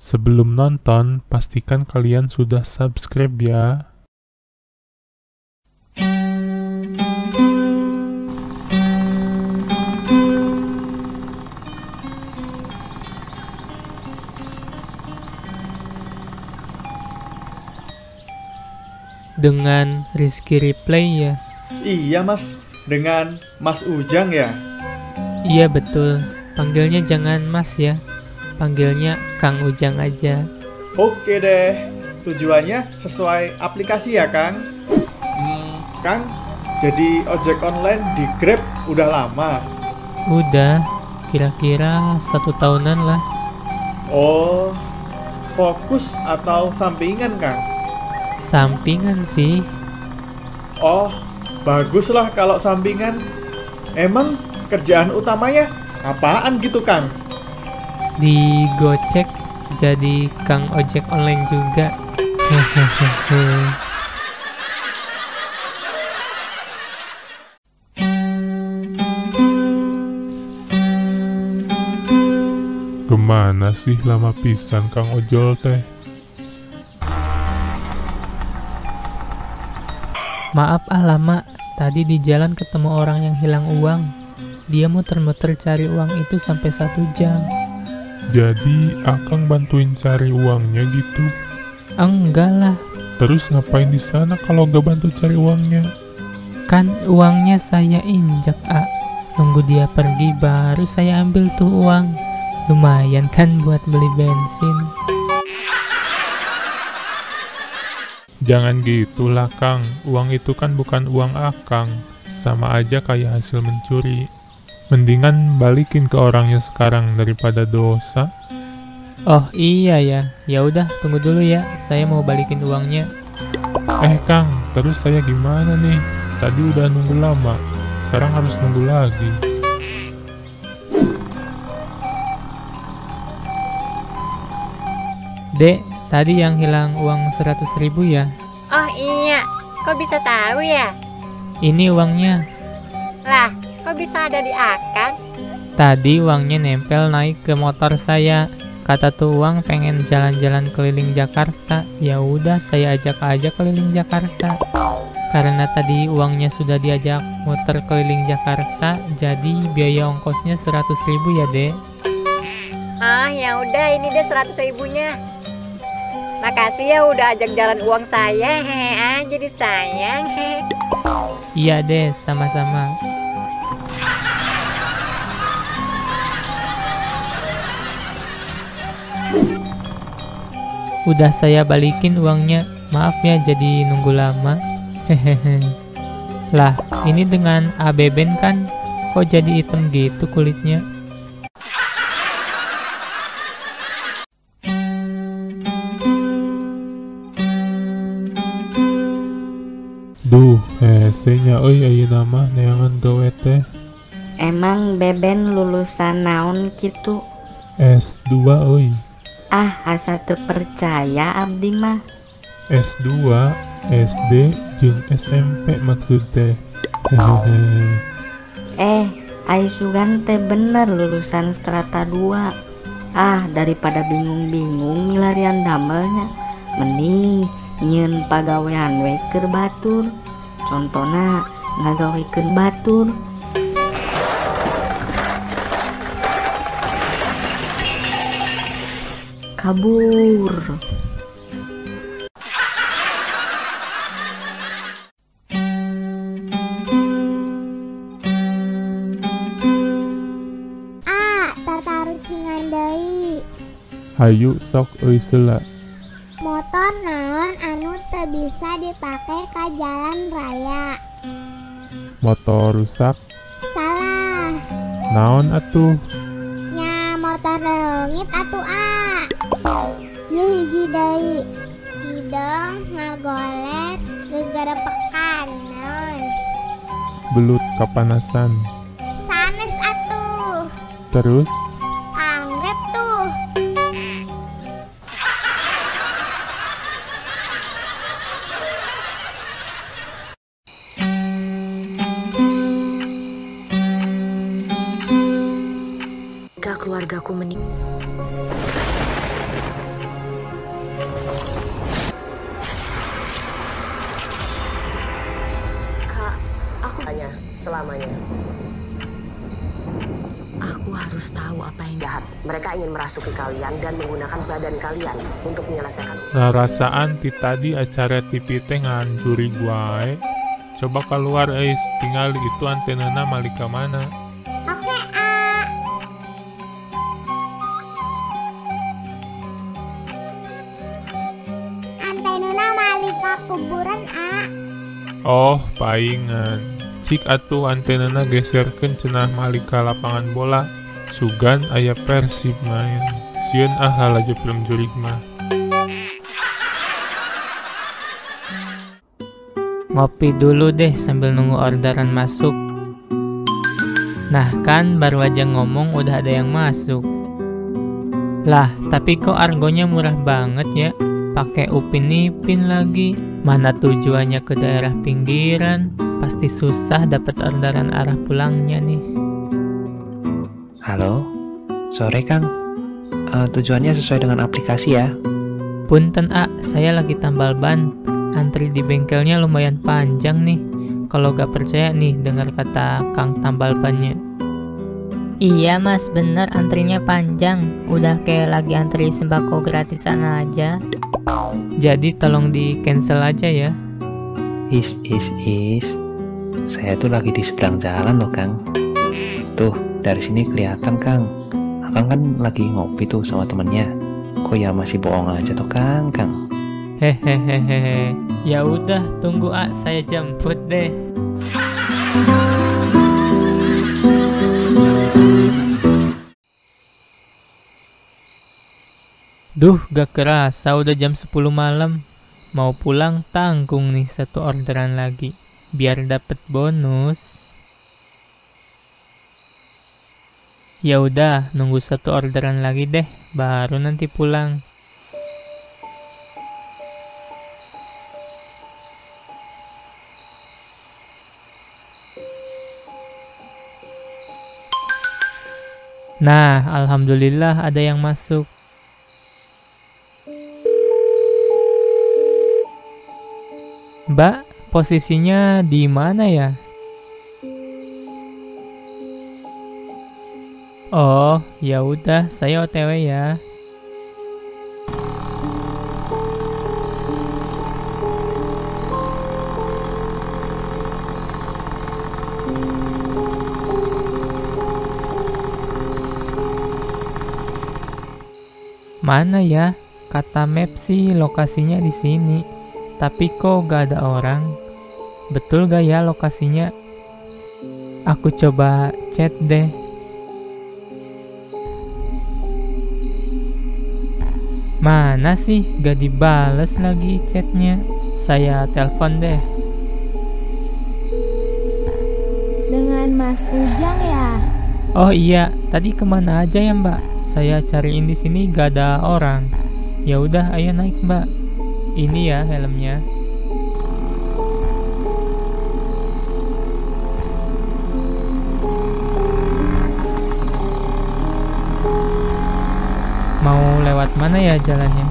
Sebelum nonton, pastikan kalian sudah subscribe ya. Dengan Rizky Replay ya? Iya mas, dengan Mas Ujang ya? Iya betul, panggilnya jangan Mas ya, panggilnya Kang Ujang aja. Oke deh, tujuannya sesuai aplikasi ya Kang? Kang, jadi ojek online di Grab udah lama? Udah, kira-kira 1 tahunan lah. Oh, fokus atau sampingan Kang? Sampingan sih. Oh, baguslah kalau sampingan. Emang kerjaan utamanya apaan gitu Kang? Di Gojek jadi Kang ojek online juga. Hehehe. Kemana sih lama pisan Kang Ojol teh? Maaf lama, tadi di jalan ketemu orang yang hilang uang. Dia muter-muter cari uang itu sampai 1 jam. Jadi Akang bantuin cari uangnya gitu? Enggak lah, Terus ngapain di sana kalau gak bantu cari uangnya? kan uangnya saya injak Nunggu dia pergi baru saya ambil tuh uang. Lumayan kan buat beli bensin. Jangan gitulah Kang, uang itu kan bukan uang Akang. Sama aja kayak hasil mencuri. Mendingan balikin ke orangnya sekarang daripada dosa. Oh iya ya, ya udah tunggu dulu ya, saya mau balikin uangnya. Kang, terus saya gimana nih? Tadi udah nunggu lama, sekarang harus nunggu lagi. Dek, tadi yang hilang uang 100.000 ya? Oh iya, kok bisa tahu ya? Ini uangnya. Lah, kok bisa ada di Akang? Tadi uangnya nempel naik ke motor saya. Kata tuh uang pengen jalan-jalan keliling Jakarta. Ya udah saya ajak aja keliling Jakarta. Karena tadi uangnya sudah diajak muter keliling Jakarta, jadi biaya ongkosnya 100.000 ya, Dek. Ah, ya udah ini deh 100.000-nya. Makasih ya udah ajak jalan uang saya. Hehe, jadi sayang. Hehe. Iya deh, sama-sama. Udah saya balikin uangnya. Maaf ya jadi nunggu lama. Hehehe. Lah, ini dengan Abeben kan? Kok jadi hitam gitu kulitnya? Duh, hesenya euy ayeuna mah neangan gawe teh. Emang Beben lulusan naon kitu? S2 euy. Asa teu percaya abdi mah. S2, SD jeung SMP maksud teh. Hehehe. Ai sugan teh bener lulusan strata 2. Daripada bingung-bingung milarian damelnya, mending nyieun pagawean we keur batur. Contona ngagawikeun batur. Kabur. Tartarucingan deui. Hayu sok euy seula. Motor naon anu teu bisa dipake ka jalan raya? Motor rusak, Salah. naon atuh? Nya motor leungit atuh Ye hiji deui. Hidung ngagoler gegerepekan naon. Belut kapanasan. Sanes atuh. Terus Anggrek tuh. Keluargaku selamanya. Aku harus tahu apa yang jahat. Mereka ingin merasuki kalian dan menggunakan badan kalian untuk menyelesaikan. Rasaan ti tadi acara TV teh ngancuri guae. Coba keluar tinggal itu antenana malika mana. Oke, A. Antenuna malika kuburan, A. Oh, paingan. Cik atuh antenana geserkeun cenah malika lapangan bola. Sugan aya Persib main. Sieun laju film jurig mah. Ngopi dulu deh sambil nunggu orderan masuk. Nah kan baru aja ngomong udah ada yang masuk. Lah, tapi kok argonya murah banget ya? Pakai Upin Ipin lagi. Mana tujuannya ke daerah pinggiran? Pasti susah dapat orderan arah pulangnya nih. Halo, sore Kang. Tujuannya sesuai dengan aplikasi ya. Punten A, saya lagi tambal ban. Antri di bengkelnya lumayan panjang nih. Kalau gak percaya nih dengar kata Kang tambal bannya. Iya mas, bener antrinya panjang. Udah kayak lagi antri sembako gratisan aja. Jadi tolong di cancel aja ya. Is. Saya tuh lagi di seberang jalan loh Kang. Tuh, dari sini kelihatan Kang. Akang kan lagi ngopi tuh sama temennya. Kok ya masih bohong aja tuh Kang. Hehehehe. Ya udah, tunggu A, saya jemput deh. Duh, gak kerasa udah jam 10 malam. Mau pulang tanggung nih satu orderan lagi. Biar dapet bonus. Ya udah, nunggu satu orderan lagi deh, baru nanti pulang. Nah, alhamdulillah ada yang masuk. Mbak, posisinya di mana ya? Oh, ya udah, saya OTW ya. Mana ya? Kata map sih lokasinya di sini. Tapi kok gak ada orang? Betul gak ya lokasinya? Aku coba chat deh. Mana sih? Gak dibales lagi chatnya. Saya telepon deh. Dengan Mas Ujang ya? Oh iya, tadi kemana aja ya Mbak? Saya cariin di sini gak ada orang. Ya udah, ayo naik Mbak. Ini ya helmnya. Mau lewat mana ya jalannya?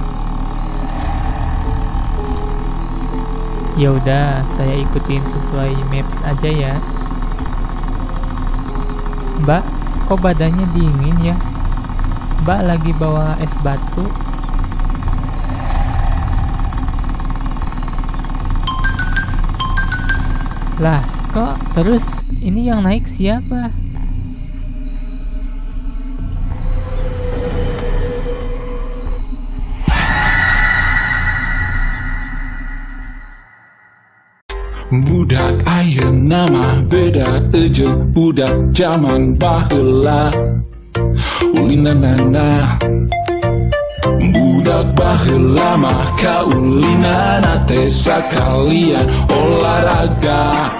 Ya udah, saya ikutin sesuai maps aja ya. Mbak, kok badannya dingin ya? Mbak lagi bawa es batu. Lah, kok terus ini yang naik siapa? Budak ayeuna mah beda jeung budak zaman baheula. Ulinanana budak baheula mah kaulinana teh sakalian olahraga.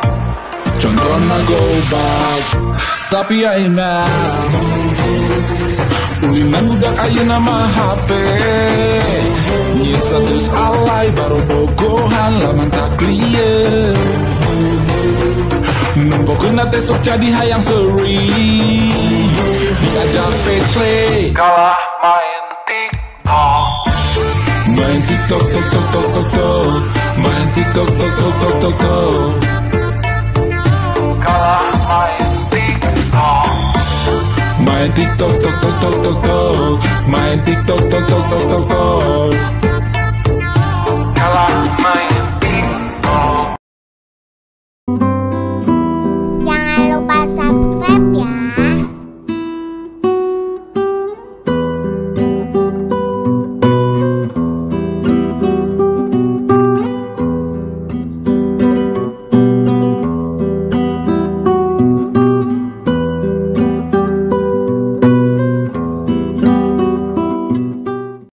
Contohna gobag, tapi ayeuna ulinan budak ayeuna mah HP. Nyi status alay baru bogohan laman tak clear. Nembokeun teh sok jadi hayang seri. Diajak pece kalah main TikTok. Main TikTok tok tok tok tok tok. Main TikTok tok tok tok tok tok. Kalah Main TikTok tok tok tok tok tok. Main TikTok tok tok tok tok tok.